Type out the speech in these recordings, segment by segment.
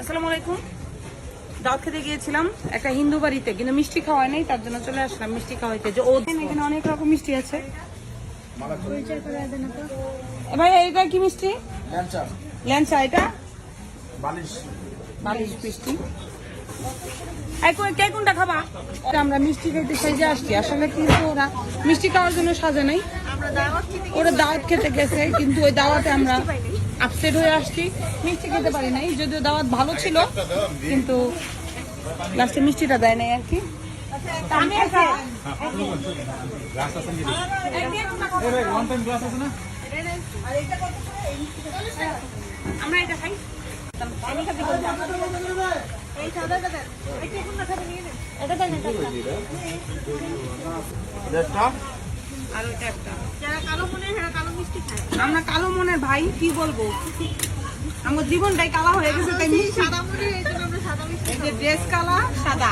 আসসালামু আলাইকুম। দাওয়াত খেতে গিয়েছিলাম একটা হিন্দু বাড়িতে, কিন্তু মিষ্টি খাওয়াই নাই, তার জন্য চলে আসলাম মিষ্টি খাওয়াইতে। যে ওদের এখানে অনেক রকম মিষ্টি আছে। ভাই এটা কি মিষ্টি? ল্যাংচা। এটা বালিশ মিষ্টি। কে কোনটা খাবা? আমরা মিষ্টি খাইতে সাজে আসছি, আসলে কিন্তু ওরা মিষ্টি খাওয়ার জন্য সাজে নাই, ওরা দাওয়াত খেতে গেছে, কিন্তু ওই দাওয়াতে আমরা আপসেট হয়ে আসছি, মিষ্টি খেতে পারি নাই। যদিও দাওয়াত ভালো ছিল, কিন্তু লাস্টে মিষ্টিটা দেয় নাই আর কি। আমরা এটা খাই। আমরা কালো মনের ভাই, কি বলবো, আমার জীবনটাই কালা হয়ে গেছে। তাই ড্রেস কালা, সাদা,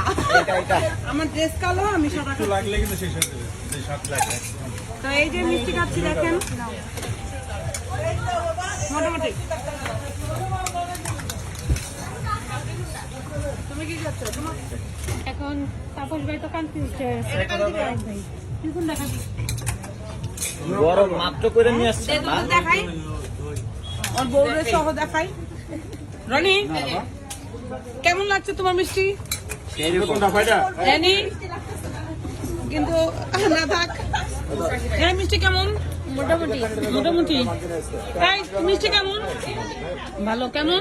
আমার ড্রেস কালো, আমি সাদা। তো এই যে মিষ্টি খাচ্ছি দেখেন, মোটামুটি। তুমি কি খাচ্ছ? এখন তাপস ভাই তো কনফিউজ হয়ে গেছে। তুই কোন দেখাবি? গরম মাত্র করে নিয়ে আসছে। দেখাই, ওর বউরে সহ দেখাই। রনি, কেমন লাগছে তোমার মিষ্টি? রনি কিন্তু না থাক। হ্যাঁ, মিষ্টি কেমন? মোটামুটি মোটামুটি। তাই মিষ্টি কেমন? ভালো। কেমন?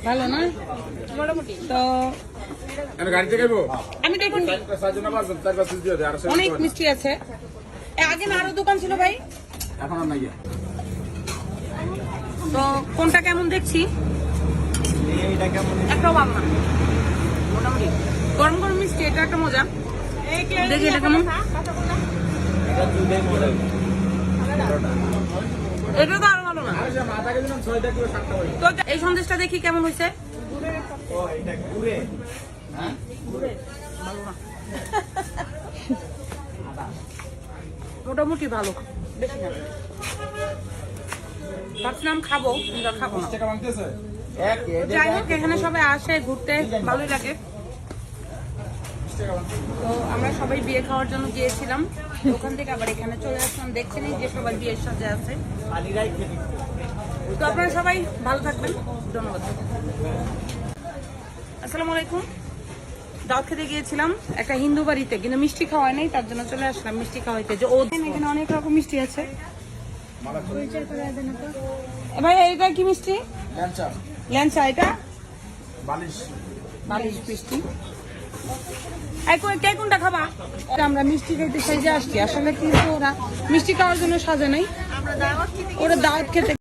ভালো না? মোটামুটি। তো আমি দেখুন অনেক মিষ্টি আছে। আগে না আরো দোকান ছিল ভাই, তো কোনটা কেমন দেখছি? একটাও ভালো না, মোটামুটি। গরম গরম মিষ্টি, এটা একটা মজা। দেখি এটা কেমন। এটা তো আরো ভালো না। তো এই সন্দেশটা দেখি কেমন হয়েছে। মোটামুটি ভালো, বেশি না। ভাবছিলাম খাবো, কিন্তু আর খাবো না। যাই হোক, এখানে সবাই আসে ঘুরতে, ভালোই লাগে। তো আমরা সবাই বিয়ে খাওয়ার জন্য গিয়েছিলাম, ওখান থেকে আবার এখানে চলে আসলাম। দেখছেন যে সবাই বিয়ের সাথে আছে। তো আপনারা সবাই ভালো থাকবেন, ধন্যবাদ। আসসালামু আলাইকুম। দাওয়াত খেতে গিয়েছিলাম একটা হিন্দু বাড়িতে, কিন্তু মিষ্টি খাওয়াই নাই, তার জন্য চলে আসলাম মিষ্টি খাওয়াইতে। যে ওদের এখানে অনেক রকম মিষ্টি আছে। ভাই এটা কি মিষ্টি? ল্যাংচা। এটা বালিশ মিষ্টি। কে কোনটা খাবা? আমরা মিষ্টি খাইতে সাজে আসছি, আসলে কিন্তু ওরা মিষ্টি খাওয়ার জন্য সাজে নাই, ওরা দাওয়াত খেতে